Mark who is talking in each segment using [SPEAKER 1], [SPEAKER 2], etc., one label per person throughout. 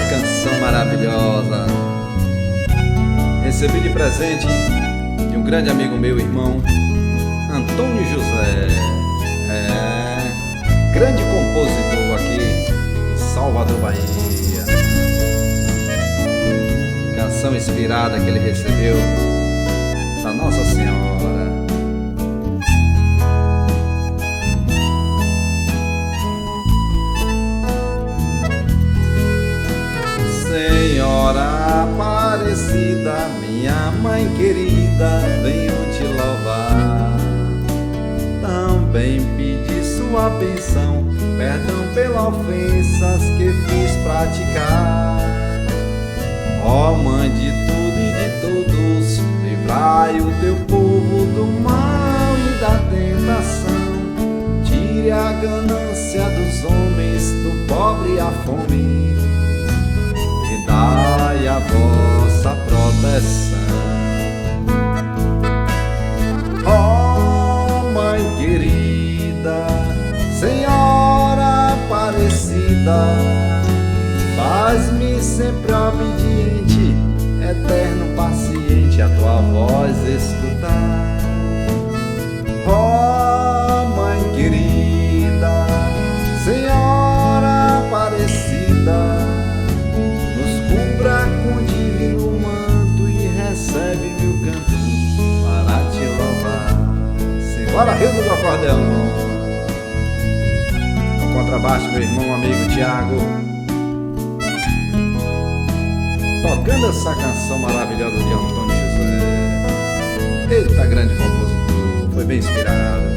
[SPEAKER 1] canção maravilhosa. Recebi de presente de um grande amigo meu, irmão Antônio José. Grande compositor aqui em Salvador, Bahia. Canção inspirada que ele recebeu da Nossa Senhora. Senhora Aparecida, minha mãe querida, venho te louvar. Também pedi sua bênção, perdão pelas ofensas que fiz praticar. Ó Mãe de tudo e de todos, livrai o teu povo do mal e da tentação. Tire a ganância dos homens, do pobre e a fome, dai a vossa proteção. Ó Mãe querida, Senhora Aparecida, faz-me sempre obediente, eterno paciente, a tua voz escutar. Ó Mãe querida, Senhora Aparecida, com divino manto e recebe meu canto para te louvar. Simbora, Rio do acordeão. No contrabaixo, meu irmão, amigo Tiago, tocando essa canção maravilhosa de Antônio José. Eita, grande compositor, foi bem inspirado.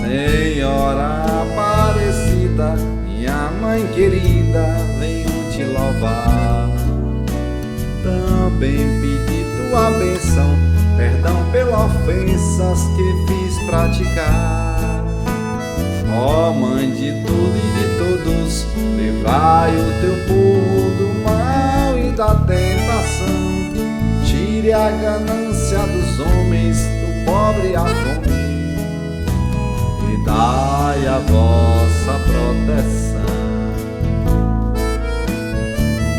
[SPEAKER 1] Senhora Aparecida, minha mãe querida, venho te louvar. Também pedi tua bênção, perdão pelas ofensas que fiz praticar. Ó Mãe de tudo e de todos, livrai o teu povo do mal e da tentação. Tire a ganância dos homens, do pobre e a fome, dai a vossa proteção.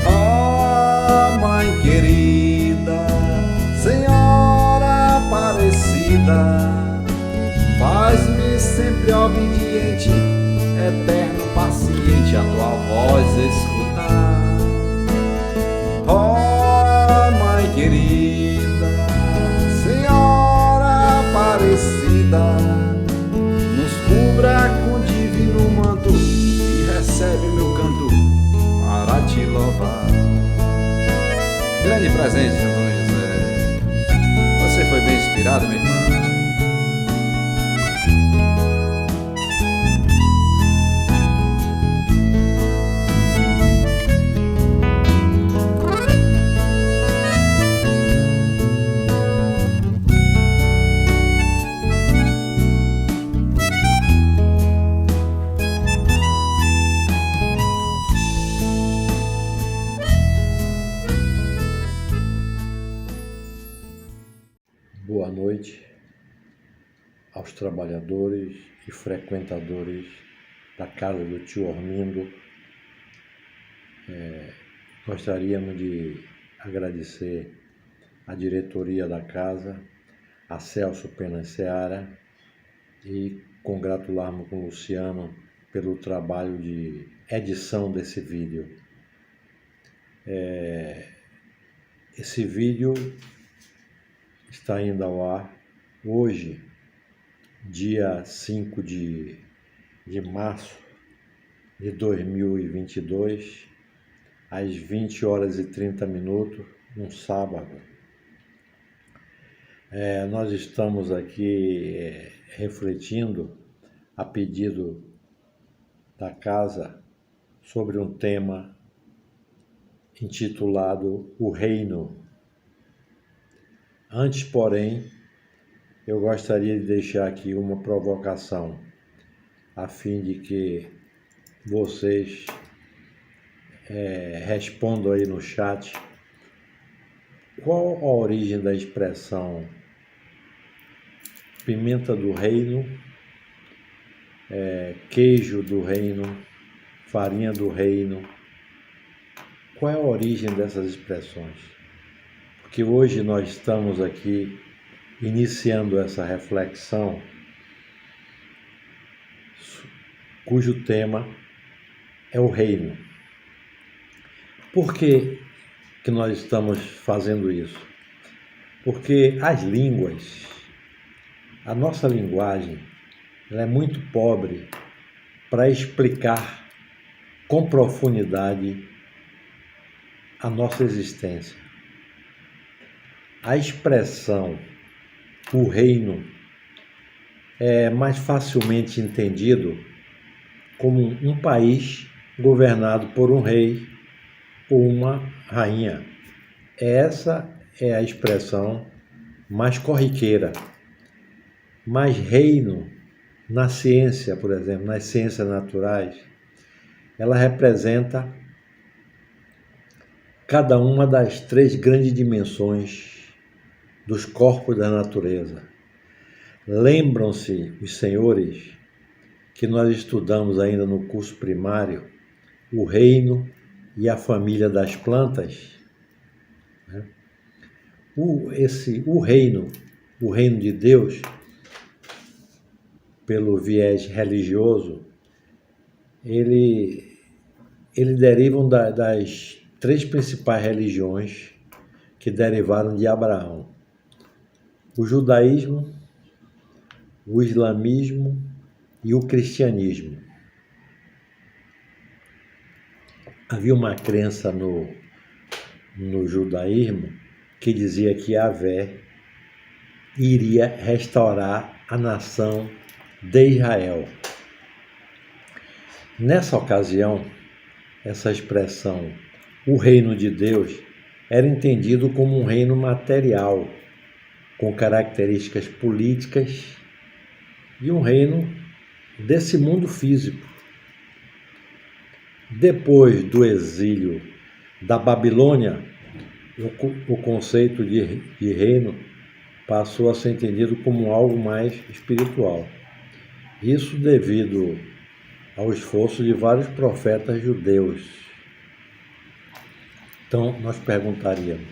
[SPEAKER 1] Ó Mãe querida, Senhora Aparecida, faz-me sempre obediente, eterno paciente, a tua voz escutar. Ó Mãe querida, Senhora Aparecida, cubra com divino manto e recebe meu canto para te louvar. Grande presente, Antônio José. Você foi bem inspirado, meu irmão.
[SPEAKER 2] Boa noite aos trabalhadores e frequentadores da casa do tio Ormindo. Gostaríamos de agradecer à diretoria da casa, a Celso Pena Seara, e congratularmos com o Luciano pelo trabalho de edição desse vídeo. Esse vídeo está indo ao ar hoje, dia 5 de março de 2022, às 20 horas e 30 minutos, um sábado. Nós estamos aqui refletindo, a pedido da casa, sobre um tema intitulado O Reino. Antes, porém, eu gostaria de deixar aqui uma provocação, a fim de que vocês respondam aí no chat qual a origem da expressão pimenta do reino, queijo do reino, farinha do reino. Qual é a origem dessas expressões? Porque hoje nós estamos aqui iniciando essa reflexão, cujo tema é o reino. Por que nós estamos fazendo isso? Porque as línguas, a nossa linguagem, ela é muito pobre para explicar com profundidade a nossa existência. A expressão o reino é mais facilmente entendido como um país governado por um rei ou uma rainha. Essa é a expressão mais corriqueira. Mas reino, na ciência, por exemplo, nas ciências naturais, ela representa cada uma das 3 grandes dimensões dos corpos da natureza. Lembram-se os senhores que nós estudamos ainda no curso primário o reino e a família das plantas? O reino de Deus, pelo viés religioso, ele deriva das 3 principais religiões que derivaram de Abraão: o judaísmo, o islamismo e o cristianismo. Havia uma crença no judaísmo que dizia que Yahvé iria restaurar a nação de Israel. Nessa ocasião, essa expressão, o reino de Deus, era entendido como um reino material, com características políticas, e um reino desse mundo físico. Depois do exílio da Babilônia, o conceito de reino passou a ser entendido como algo mais espiritual. Isso devido ao esforço de vários profetas judeus. Então, nós perguntaríamos: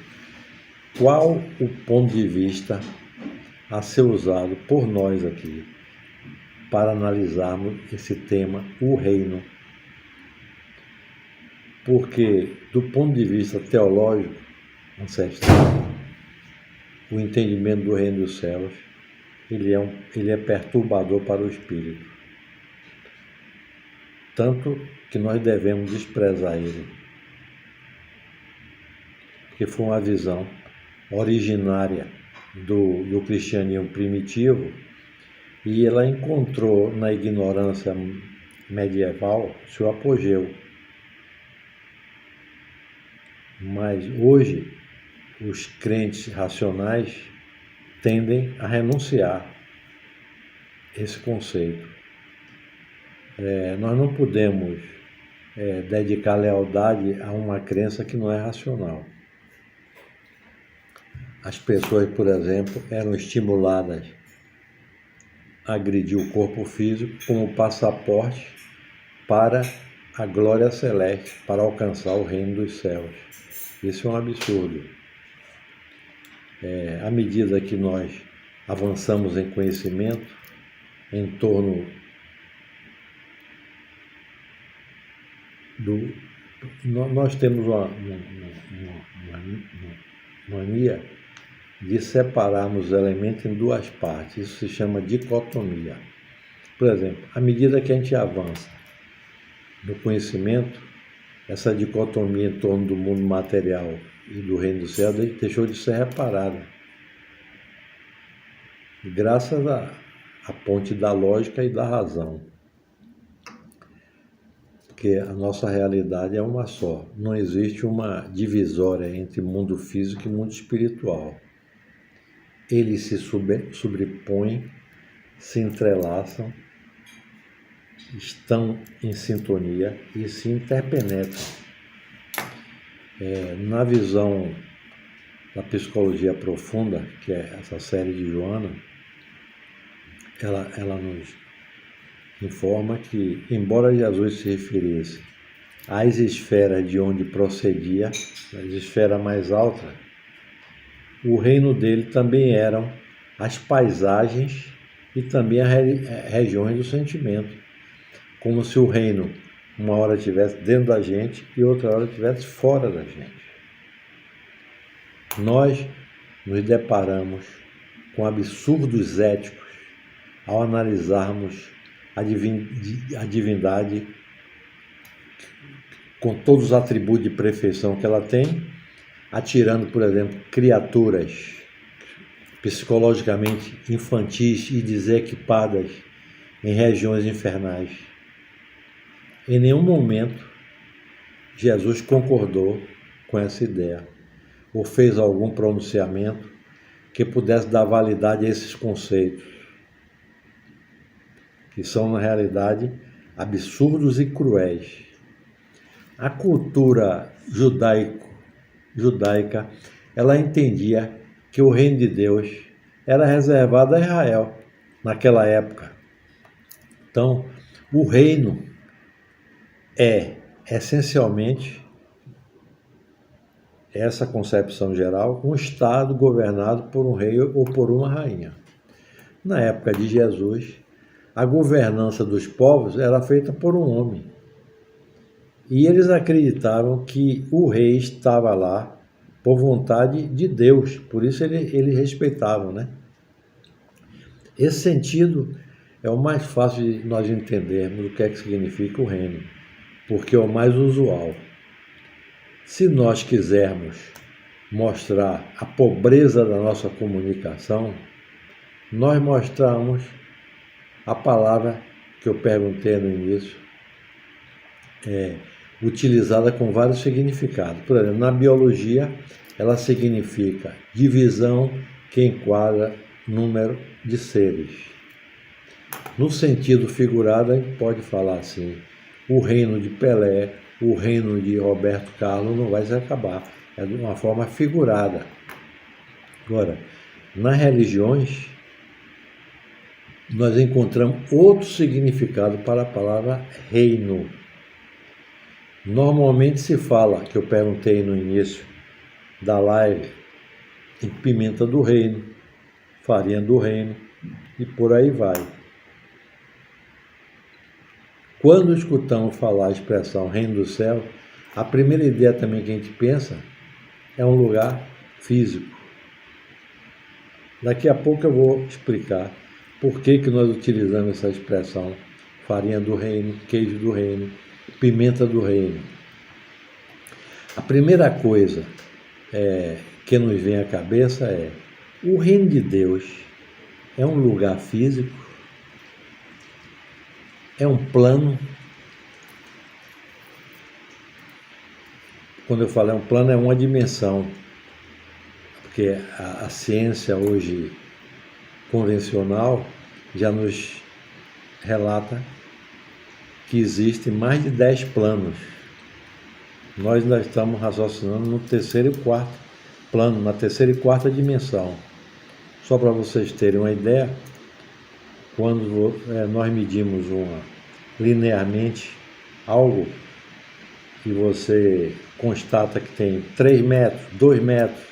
[SPEAKER 2] qual o ponto de vista a ser usado por nós aqui para analisarmos esse tema, o reino? Porque, do ponto de vista teológico, ancestral, o entendimento do reino dos céus, ele é perturbador para o espírito. Tanto que nós devemos desprezar ele. Porque foi uma visão originária do cristianismo primitivo, e ela encontrou na ignorância medieval seu apogeu. Mas hoje os crentes racionais tendem a renunciar esse conceito. Nós não podemos dedicar lealdade a uma crença que não é racional. As pessoas, por exemplo, eram estimuladas a agredir o corpo físico como passaporte para a glória celeste, para alcançar o reino dos céus. Isso é um absurdo. À medida que nós avançamos em conhecimento, em torno nós temos uma mania de separarmos os elementos em 2 partes. Isso se chama dicotomia. Por exemplo, à medida que a gente avança no conhecimento, essa dicotomia em torno do mundo material e do reino do céu deixou de ser reparada, graças à ponte da lógica e da razão. Porque a nossa realidade é uma só. Não existe uma divisória entre mundo físico e mundo espiritual. Eles se sobrepõem, se entrelaçam, estão em sintonia e se interpenetram. Na visão da psicologia profunda, que é essa série de Joana, ela nos informa que, embora Jesus se referisse às esferas de onde procedia, as esferas mais altas, o reino dele também eram as paisagens e também as regiões do sentimento, como se o reino uma hora estivesse dentro da gente e outra hora estivesse fora da gente. Nós nos deparamos com absurdos éticos ao analisarmos a divindade com todos os atributos de perfeição que ela tem, atirando, por exemplo, criaturas psicologicamente infantis e desequipadas em regiões infernais. Em nenhum momento Jesus concordou com essa ideia ou fez algum pronunciamento que pudesse dar validade a esses conceitos, que são, na realidade, absurdos e cruéis. A cultura judaica, ela entendia que o reino de Deus era reservado a Israel naquela época. Então, o reino é, essencialmente, essa concepção geral, um Estado governado por um rei ou por uma rainha. Na época de Jesus, a governança dos povos era feita por um homem. E eles acreditavam que o rei estava lá por vontade de Deus, por isso eles respeitavam, né? Esse sentido é o mais fácil de nós entendermos o que é que significa o reino, porque é o mais usual. Se nós quisermos mostrar a pobreza da nossa comunicação, nós mostramos a palavra que eu perguntei no início, utilizada com vários significados. Por exemplo, na biologia, ela significa divisão que enquadra número de seres. No sentido figurado, a gente pode falar assim: o reino de Pelé, o reino de Roberto Carlos não vai se acabar. É de uma forma figurada. Agora, nas religiões, nós encontramos outro significado para a palavra reino. Normalmente se fala, que eu perguntei no início da live, em pimenta do reino, farinha do reino e por aí vai. Quando escutamos falar a expressão reino do céu, a primeira ideia também que a gente pensa é um lugar físico. Daqui a pouco eu vou explicar por que nós utilizamos essa expressão farinha do reino, queijo do reino, pimenta do reino. A primeira coisa que nos vem à cabeça é: o reino de Deus é um lugar físico? É um plano? Quando eu falo é um plano, é uma dimensão, porque a ciência hoje convencional já nos relata que existem mais de 10 planos. Nós ainda estamos raciocinando no terceiro e quarto plano, na terceira e quarta dimensão. Só para vocês terem uma ideia, quando nós medimos linearmente algo e você constata que tem 3 metros, 2 metros,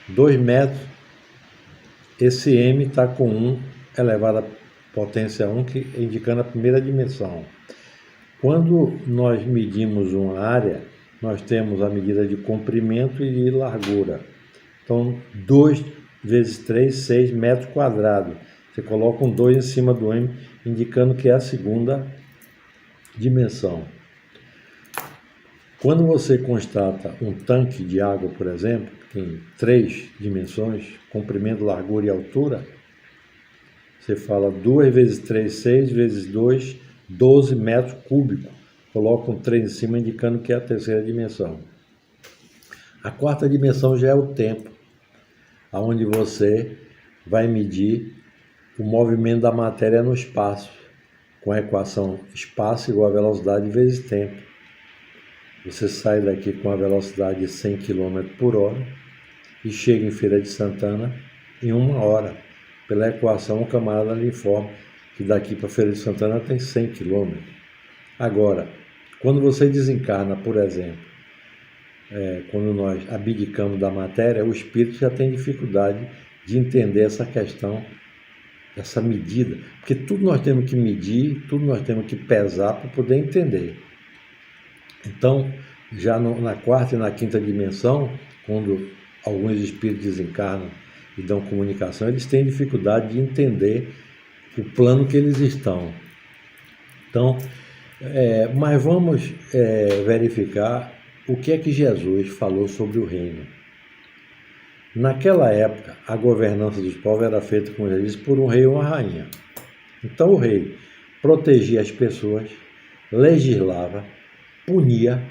[SPEAKER 2] 2 metros, esse m está com 1 elevado à potência 1, indicando a primeira dimensão. Quando nós medimos uma área, nós temos a medida de comprimento e de largura. Então, 2 vezes 3, 6 metros quadrados. Você coloca um 2 em cima do m, indicando que é a segunda dimensão. Quando você constata um tanque de água, por exemplo, que tem 3 dimensões, comprimento, largura e altura, você fala 2 vezes 3, 6 vezes 2, 12 metros cúbicos. Coloca um 3 em cima, indicando que é a terceira dimensão. A quarta dimensão já é o tempo, onde você vai medir o movimento da matéria no espaço, com a equação espaço igual a velocidade vezes tempo. Você sai daqui com a velocidade de 100 km por hora e chega em Feira de Santana em 1 hora. Pela equação, o camarada lhe informa que daqui para Feira de Santana tem 100 km. Agora, quando você desencarna, por exemplo, quando nós abdicamos da matéria, o espírito já tem dificuldade de entender essa questão, essa medida. Porque tudo nós temos que medir, tudo nós temos que pesar para poder entender. Então, já na quarta e na quinta dimensão, quando alguns espíritos desencarnam e dão comunicação, eles têm dificuldade de entender o plano que eles estão. Então, mas vamos verificar o que é que Jesus falou sobre o reino. Naquela época, a governança dos povos era feita, como já disse, por um rei ou uma rainha. Então o rei protegia as pessoas, legislava, punia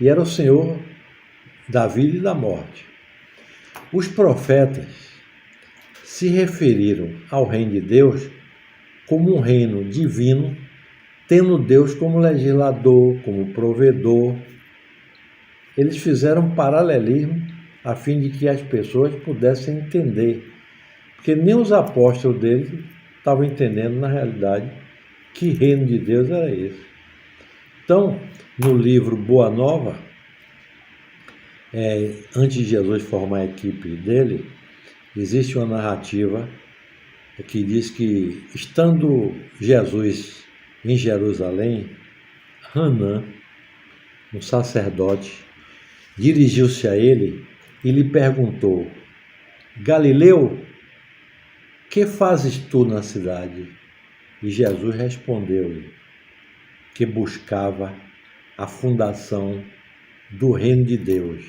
[SPEAKER 2] e era o senhor da vida e da morte. Os profetas se referiram ao reino de Deus como um reino divino, tendo Deus como legislador, como provedor. Eles fizeram um paralelismo a fim de que as pessoas pudessem entender, porque nem os apóstolos dele estavam entendendo na realidade que reino de Deus era esse. Então, no livro Boa Nova, antes de Jesus formar a equipe dele, existe uma narrativa que diz que, estando Jesus em Jerusalém, Hanã, um sacerdote, dirigiu-se a ele e lhe perguntou: Galileu, que fazes tu na cidade? E Jesus respondeu-lhe que buscava a fundação do reino de Deus.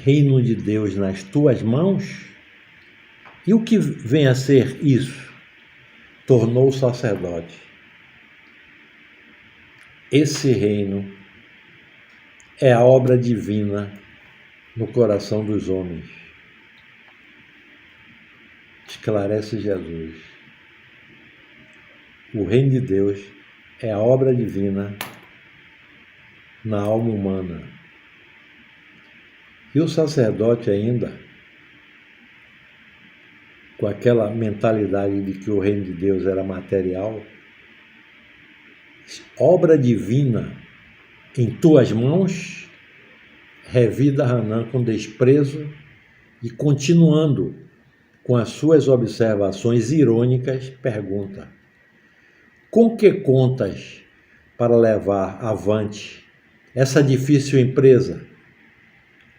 [SPEAKER 2] Reino de Deus nas tuas mãos? E o que vem a ser isso? Tornou o sacerdote. Esse reino é a obra divina no coração dos homens. Esclarece Jesus. O reino de Deus é a obra divina na alma humana. E o sacerdote ainda, com aquela mentalidade de que o reino de Deus era material, obra divina em tuas mãos, revida Hanã com desprezo e, continuando com as suas observações irônicas, pergunta: com que contas para levar avante essa difícil empresa?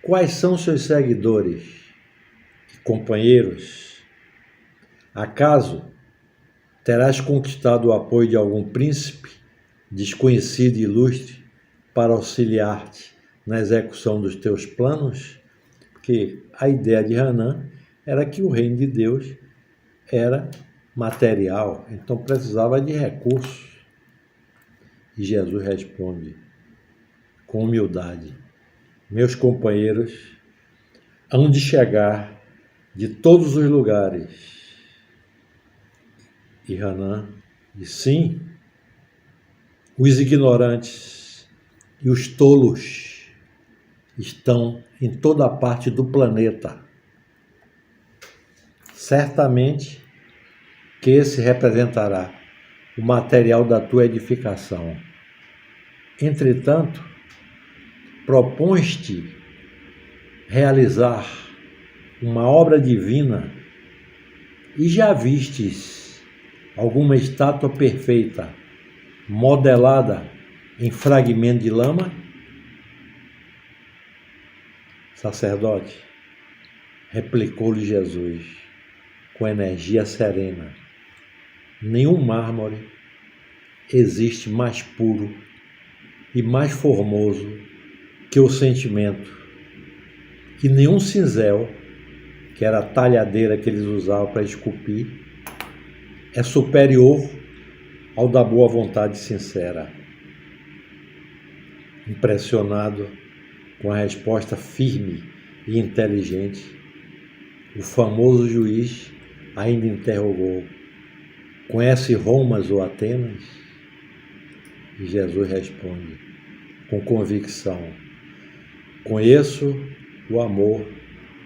[SPEAKER 2] Quais são seus seguidores e companheiros? Acaso terás conquistado o apoio de algum príncipe, desconhecido e ilustre, para auxiliar-te na execução dos teus planos? Porque a ideia de Hanã era que o reino de Deus era material, então precisava de recursos. E Jesus responde com humildade: meus companheiros hão de chegar de todos os lugares. E Hanã diz: sim, os ignorantes e os tolos estão em toda parte do planeta. Certamente que esse representará o material da tua edificação. Entretanto, propões-te realizar uma obra divina e já vistes alguma estátua perfeita modelada em fragmento de lama? Sacerdote, replicou-lhe Jesus com energia serena: nenhum mármore existe mais puro e mais formoso que o sentimento, e nenhum cinzel, que era a talhadeira que eles usavam para esculpir, é superior ao da boa vontade sincera. Impressionado com a resposta firme e inteligente, o famoso juiz ainda interrogou: conhece Romas ou Atenas? E Jesus responde com convicção: conheço o amor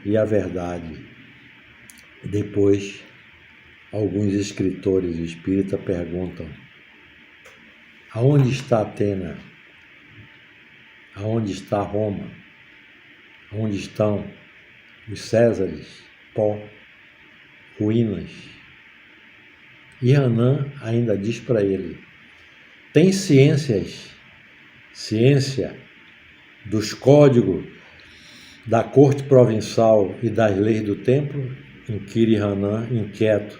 [SPEAKER 2] e a verdade. Depois, alguns escritores espíritas perguntam: aonde está Atena? Aonde está Roma? Onde estão os Césares? Pó, ruínas. E Renan ainda diz para ele: tem ciência dos códigos da corte provincial e das leis do templo? Inquire Renan, inquieto.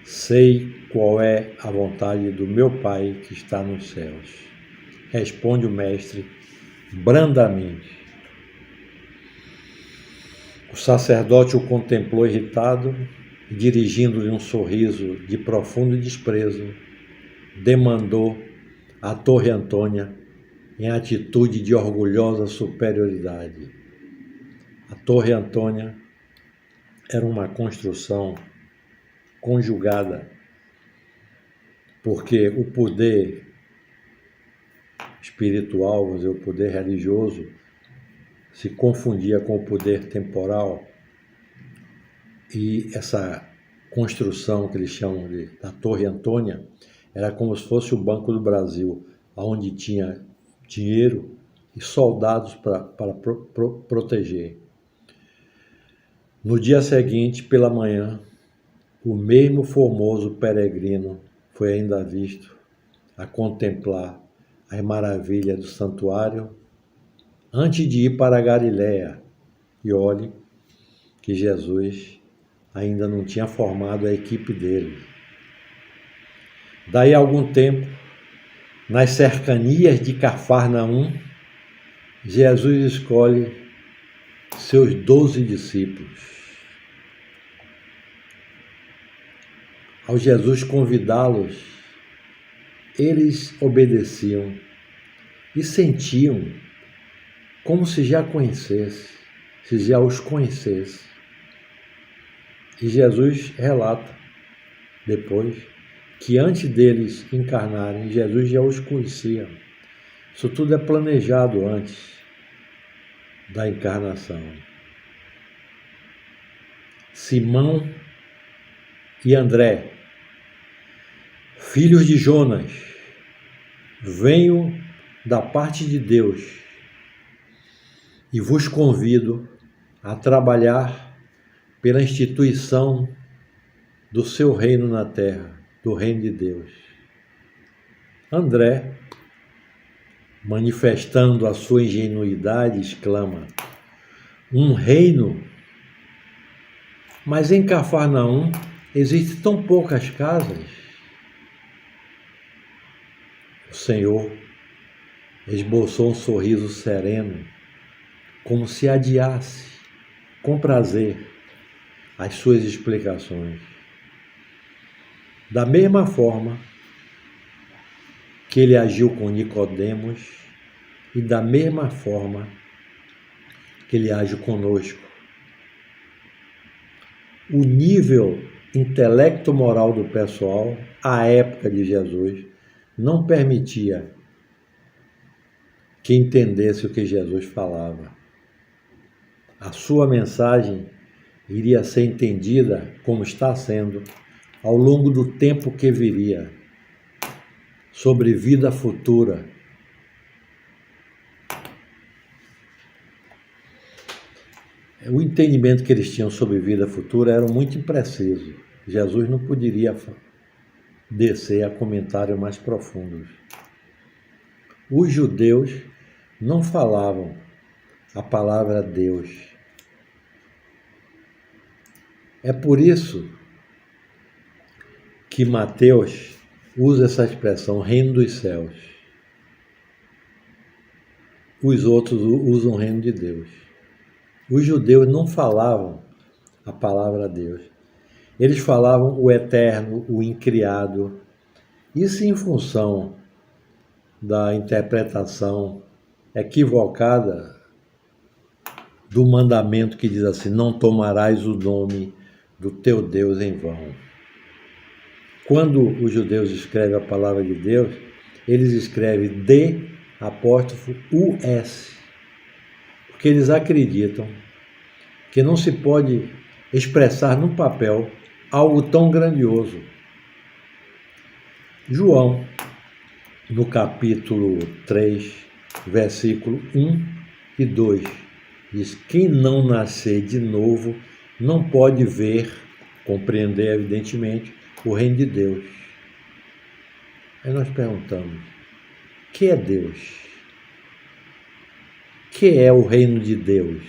[SPEAKER 2] Sei qual é a vontade do meu Pai que está nos céus. Responde o mestre brandamente. O sacerdote o contemplou irritado e, dirigindo-lhe um sorriso de profundo desprezo, demandou a Torre Antônia em atitude de orgulhosa superioridade. A Torre Antônia era uma construção conjugada, porque o poder espiritual, vamos dizer, o poder religioso, se confundia com o poder temporal, e essa construção que eles chamam da Torre Antônia era como se fosse o Banco do Brasil, onde tinha dinheiro e soldados para proteger. No dia seguinte, pela manhã, o mesmo formoso peregrino foi ainda visto a contemplar as maravilhas do santuário antes de ir para a Galiléia. E olhe que Jesus ainda não tinha formado a equipe dele. Daí a algum tempo, nas cercanias de Cafarnaum, Jesus escolhe seus 12 discípulos. Ao Jesus convidá-los, eles obedeciam e sentiam como se já conhecesse, se já os conhecesse. E Jesus relata depois que antes deles encarnarem, Jesus já os conhecia. Isso tudo é planejado antes da encarnação. Simão e André, filhos de Jonas, venho da parte de Deus e vos convido a trabalhar pela instituição do seu reino na terra, do reino de Deus. André, manifestando a sua ingenuidade, exclama: um reino? Mas em Cafarnaum existem tão poucas casas. O Senhor esboçou um sorriso sereno, como se adiasse com prazer as suas explicações. Da mesma forma que ele agiu com Nicodemos e da mesma forma que ele age conosco. O nível intelecto-moral do pessoal, à época de Jesus, não permitia que entendesse o que Jesus falava. A sua mensagem iria ser entendida como está sendo ao longo do tempo que viria, sobre vida futura. O entendimento que eles tinham sobre vida futura era muito impreciso. Jesus não poderia descer a comentários mais profundos. Os judeus não falavam a palavra Deus. É por isso que Mateus usa essa expressão, reino dos céus. Os outros usam o reino de Deus. Os judeus não falavam a palavra Deus. Eles falavam o eterno, o incriado. Isso em função da interpretação equivocada do mandamento que diz assim: não tomarás o nome do teu Deus em vão. Quando os judeus escrevem a palavra de Deus, eles escrevem D'(US), porque eles acreditam que não se pode expressar no papel algo tão grandioso. João, no capítulo 3, versículo 1 e 2, diz: quem não nascer de novo não pode ver, compreender evidentemente, o reino de Deus. Aí nós perguntamos: que é Deus? Que é o reino de Deus?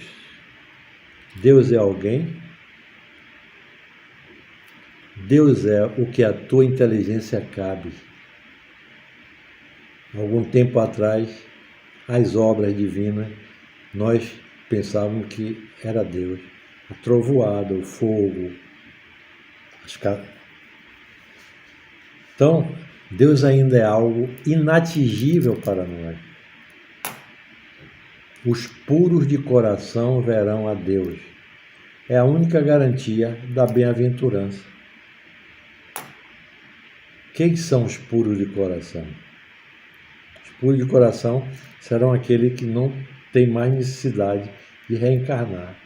[SPEAKER 2] Deus é alguém? Deus é o que a tua inteligência cabe. Algum tempo atrás, as obras divinas, nós pensávamos que era Deus. A trovoada, o fogo, Então, Deus ainda é algo inatingível para nós. Os puros de coração verão a Deus. É a única garantia da bem-aventurança. Quem são os puros de coração? Os puros de coração serão aqueles que não têm mais necessidade de reencarnar.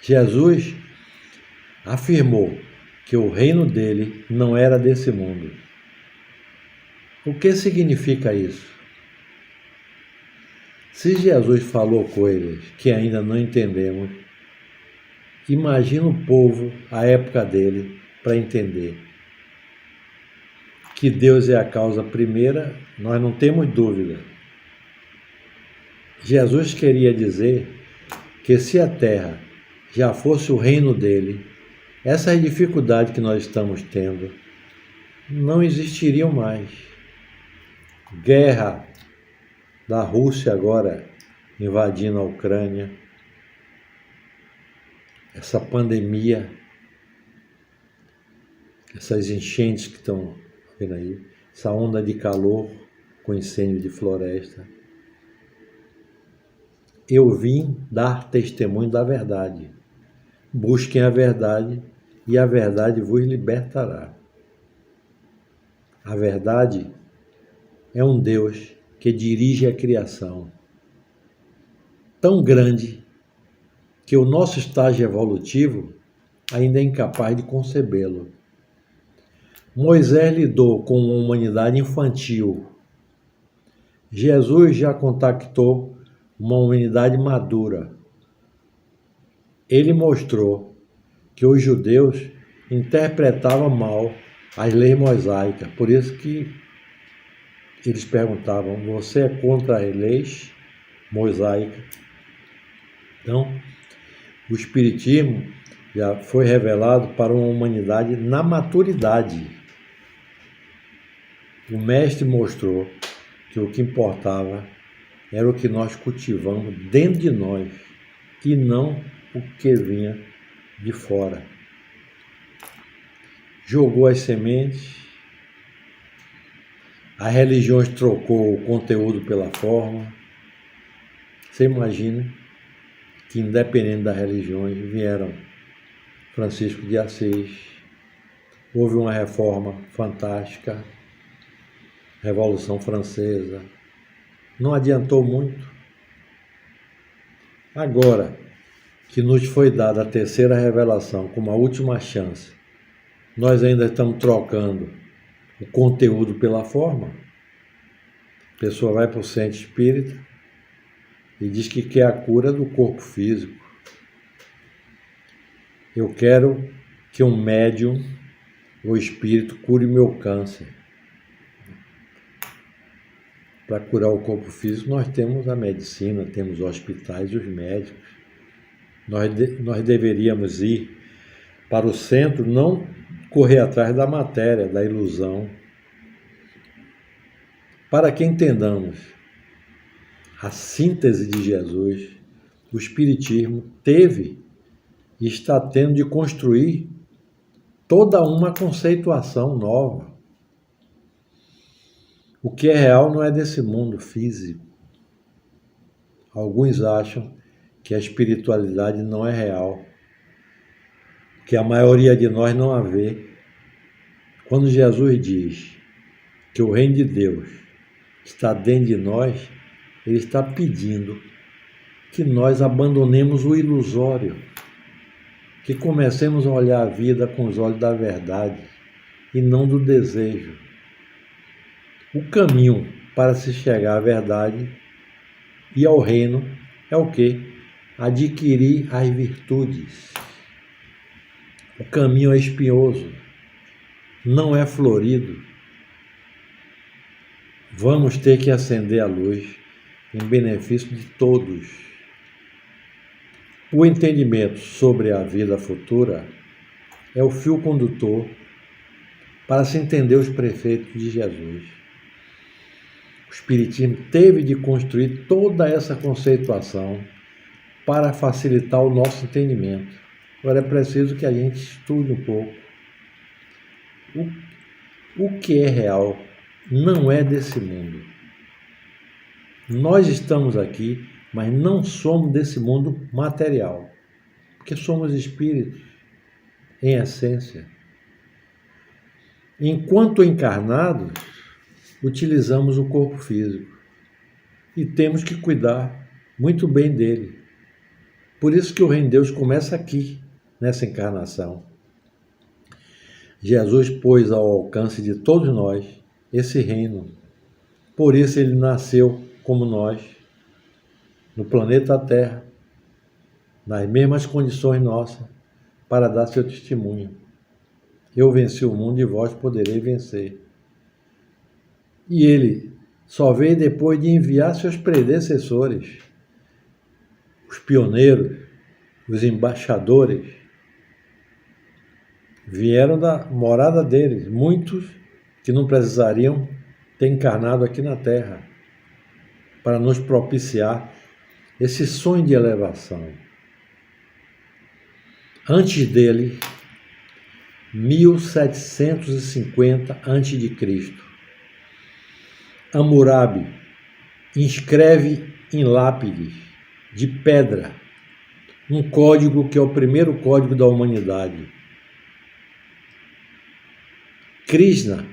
[SPEAKER 2] Jesus afirmou que o reino dele não era desse mundo. O que significa isso? Se Jesus falou coisas que ainda não entendemos, imagina o povo, à época dele, para entender. Que Deus é a causa primeira, nós não temos dúvida. Jesus queria dizer que se a terra já fosse o reino dele, essas dificuldades que nós estamos tendo não existiriam mais. Guerra da Rússia agora invadindo a Ucrânia, essa pandemia, essas enchentes que estão vendo aí, essa onda de calor com incêndio de floresta. Eu vim dar testemunho da verdade. Busquem a verdade e a verdade vos libertará. A verdade é um Deus que dirige a criação, tão grande que o nosso estágio evolutivo ainda é incapaz de concebê-lo. Moisés lidou com uma humanidade infantil. Jesus já contactou uma humanidade madura. Ele mostrou que os judeus interpretavam mal as leis mosaicas. Por isso que eles perguntavam: você é contra as leis mosaicas? Então, o Espiritismo já foi revelado para uma humanidade na maturidade. O Mestre mostrou que o que importava era o que nós cultivamos dentro de nós e não o que vinha de fora. Jogou as sementes, as religiões trocou o conteúdo pela forma. Você imagina que, independente das religiões, vieram Francisco de Assis, houve uma reforma fantástica, Revolução Francesa, não adiantou muito. Agora que nos foi dada a terceira revelação como a última chance, nós ainda estamos trocando o conteúdo pela forma. A pessoa vai para o centro espírita e diz que quer a cura do corpo físico. Eu quero que um médium, o espírito, cure meu câncer. Para curar o corpo físico, nós temos a medicina, temos os hospitais e os médicos. Nós deveríamos ir para o centro, não correr atrás da matéria, da ilusão. Para que entendamos a síntese de Jesus, o Espiritismo teve e está tendo de construir toda uma conceituação nova. O que é real não é desse mundo físico. Alguns acham que a espiritualidade não é real. que a maioria de nós não a vê. Quando Jesus diz que o reino de Deus está dentro de nós, ele está pedindo que nós abandonemos o ilusório, que comecemos a olhar a vida com os olhos da verdade e não do desejo. O caminho para se chegar à verdade e ao reino é o quê? Adquirir as virtudes. O caminho é espinhoso, não é florido. Vamos ter que acender a luz em benefício de todos. O entendimento sobre a vida futura é o fio condutor para se entender os preceitos de Jesus. O Espiritismo teve de construir toda essa conceituação para facilitar o nosso entendimento. Agora é preciso que a gente estude um pouco. O que é real não é desse mundo. Nós estamos aqui, mas não somos desse mundo material, porque somos espíritos em essência. Enquanto encarnados, utilizamos o corpo físico e temos que cuidar muito bem dele. Por isso que o reino de Deus começa aqui, nessa encarnação. Jesus pôs ao alcance de todos nós esse reino. Por isso ele nasceu como nós, no planeta Terra, nas mesmas condições nossas, para dar seu testemunho. Eu venci o mundo e vós poderei vencer. E ele só veio depois de enviar seus predecessores, os pioneiros, os embaixadores, vieram da morada deles, muitos que não precisariam ter encarnado aqui na Terra, para nos propiciar esse sonho de elevação. Antes dele, 1750 a.C., Hammurabi inscreve em lápides de pedra um código que é o primeiro código da humanidade. Krishna,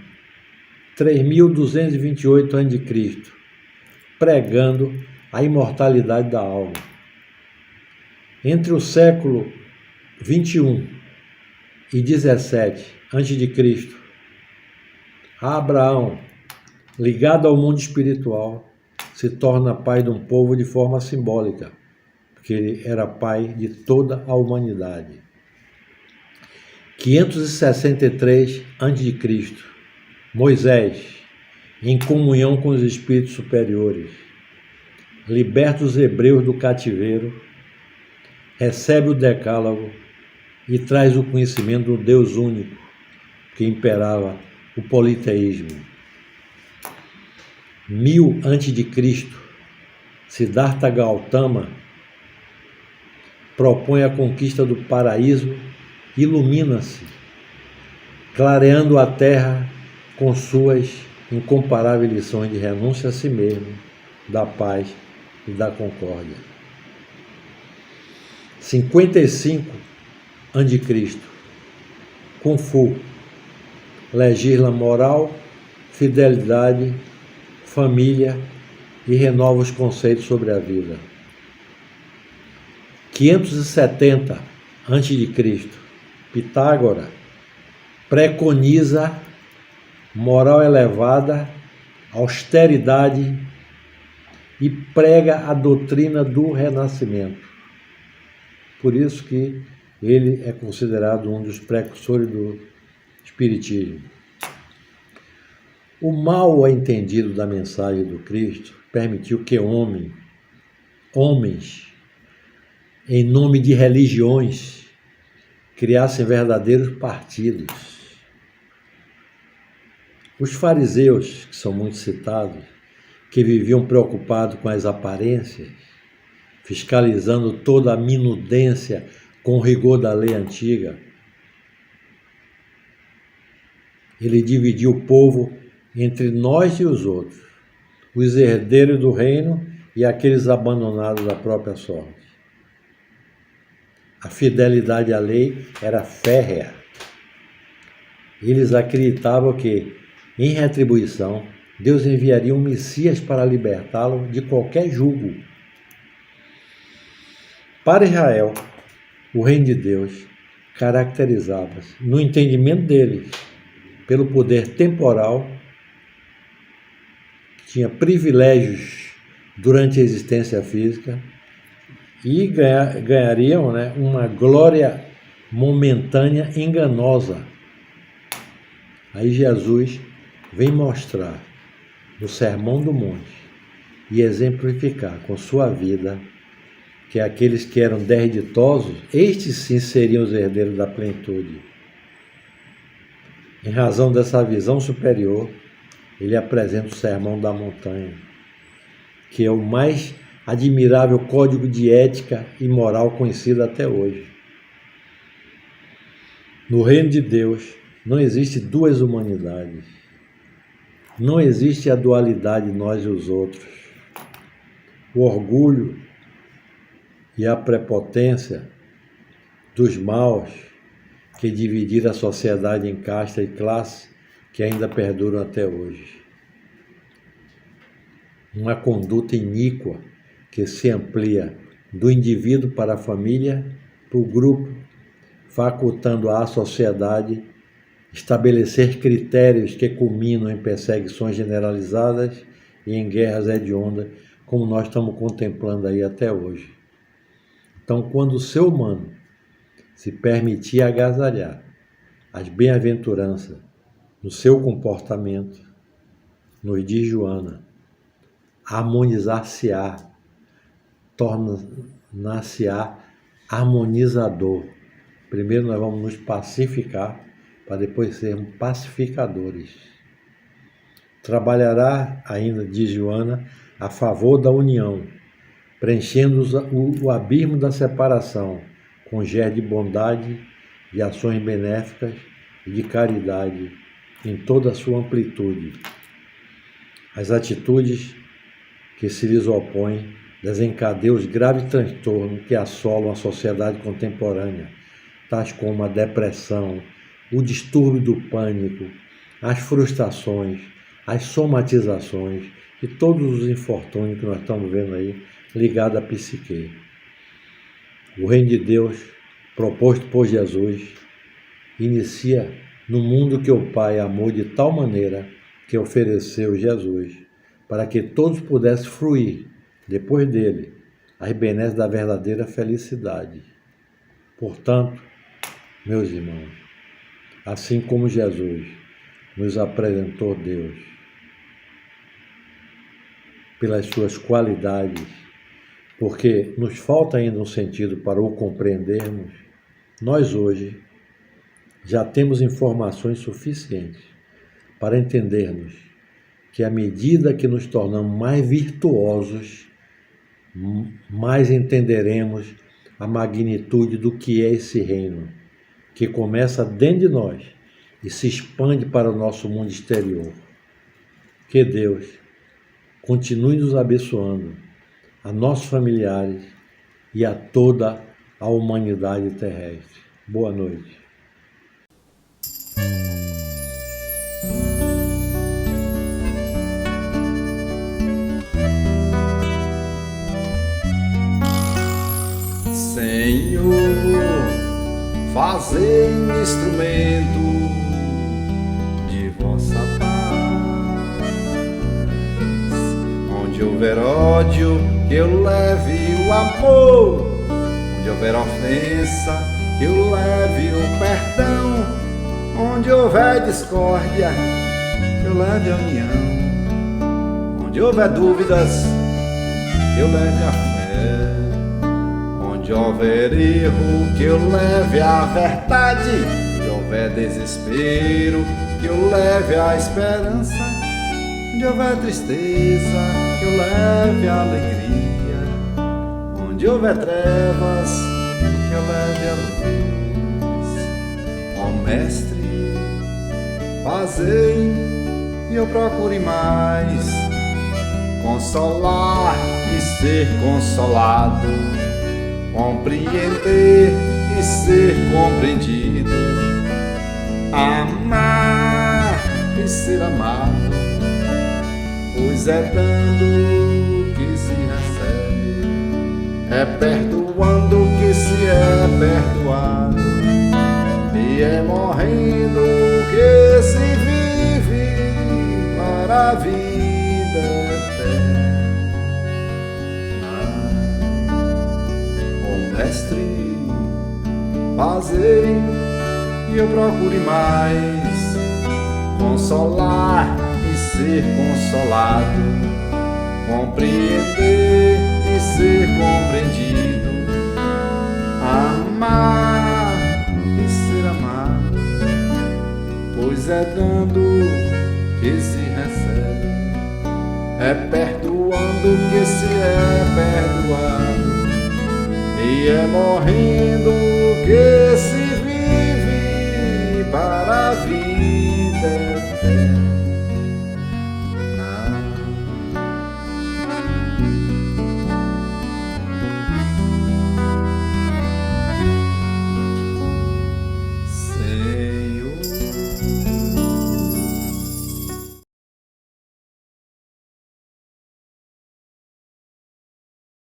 [SPEAKER 2] 3228 a.C., pregando a imortalidade da alma. Entre o século 21 e 17 a.C., Abraão, ligado ao mundo espiritual, se torna pai de um povo de forma simbólica, porque ele era pai de toda a humanidade. 563 a.C., Moisés, em comunhão com os espíritos superiores, liberta os hebreus do cativeiro, recebe o decálogo e traz o conhecimento do Deus único, que imperava o politeísmo. 1000 a.C., Siddhartha Gautama propõe a conquista do paraíso, ilumina-se, clareando a terra com suas incomparáveis lições de renúncia a si mesmo, da paz e da concórdia. 55 a.C., Kung Fu legisla moral, fidelidade, família e renova os conceitos sobre a vida. 570 a.C., Pitágoras preconiza moral elevada, austeridade e prega a doutrina do renascimento. Por isso que ele é considerado um dos precursores do Espiritismo. O mal entendido da mensagem do Cristo permitiu que homens, em nome de religiões, criassem verdadeiros partidos. Os fariseus, que são muito citados, que viviam preocupados com as aparências, fiscalizando toda a minudência com o rigor da lei antiga, ele dividiu o povo entre nós e os outros, os herdeiros do reino e aqueles abandonados à própria sorte. A fidelidade à lei era férrea. Eles acreditavam que, em retribuição, Deus enviaria um Messias para libertá-lo de qualquer jugo. Para Israel, o reino de Deus caracterizava-se, no entendimento deles, pelo poder temporal, tinha privilégios durante a existência física e ganhariam, uma glória momentânea enganosa. Aí Jesus vem mostrar no Sermão do Monte e exemplificar com sua vida que aqueles que eram desditosos, estes sim seriam os herdeiros da plenitude. Em razão dessa visão superior, ele apresenta o Sermão da Montanha, que é o mais admirável código de ética e moral conhecido até hoje. No reino de Deus não existe duas humanidades. Não existe a dualidade nós e os outros. O orgulho e a prepotência dos maus que dividiram a sociedade em casta e classe que ainda perduram até hoje. Uma conduta iníqua que se amplia do indivíduo para a família, para o grupo, facultando à sociedade estabelecer critérios que culminam em perseguições generalizadas e em guerras hediondas, como nós estamos contemplando aí até hoje. Então, quando o ser humano se permitir agasalhar as bem-aventuranças no seu comportamento, nos diz Joana, harmonizar-se-á, torna-se-á harmonizador. Primeiro nós vamos nos pacificar, para depois sermos pacificadores. Trabalhará ainda, diz Joana, a favor da união, preenchendo o abismo da separação, com germe de bondade, de ações benéficas e de caridade em toda a sua amplitude. As atitudes que se lhes opõem desencadeiam os graves transtornos que assolam a sociedade contemporânea, tais como a depressão, o distúrbio do pânico, as frustrações, as somatizações e todos os infortúnios que nós estamos vendo aí ligados à psique. O reino de Deus, proposto por Jesus, inicia no mundo que o Pai amou de tal maneira que ofereceu Jesus, para que todos pudessem fruir, depois dele, as benesses da verdadeira felicidade. Portanto, meus irmãos, assim como Jesus nos apresentou Deus pelas suas qualidades, porque nos falta ainda um sentido para o compreendermos, nós hoje já temos informações suficientes para entendermos que à medida que nos tornamos mais virtuosos, mais entenderemos a magnitude do que é esse reino, que começa dentro de nós e se expande para o nosso mundo exterior. Que Deus continue nos abençoando, a nossos familiares e a toda a humanidade terrestre. Boa noite.
[SPEAKER 1] Senhor, fazei-me instrumento de vossa paz. Onde houver ódio, que eu leve o amor. Onde houver ofensa, que eu leve o perdão. Onde houver discórdia, que eu leve a união. Onde houver dúvidas, que eu leve a fé. Onde houver erro, que eu leve a verdade. Onde houver desespero, que eu leve a esperança. Onde houver tristeza, que eu leve a alegria. Onde houver trevas, que eu leve a luz. Ó Mestre, fazei e eu procure mais consolar e ser consolado, compreender ser compreendido, amar e ser amado, pois é dando que se recebe, é perdoando que se é perdoado, e é morrendo que se vive para a vida eterna. Ó Mestre, fazei que eu procure mais consolar e ser consolado, compreender e ser compreendido, amar e ser amado, pois é dando que se recebe, é perdoando que se é perdoado, e é morrendo que se vive para a vida.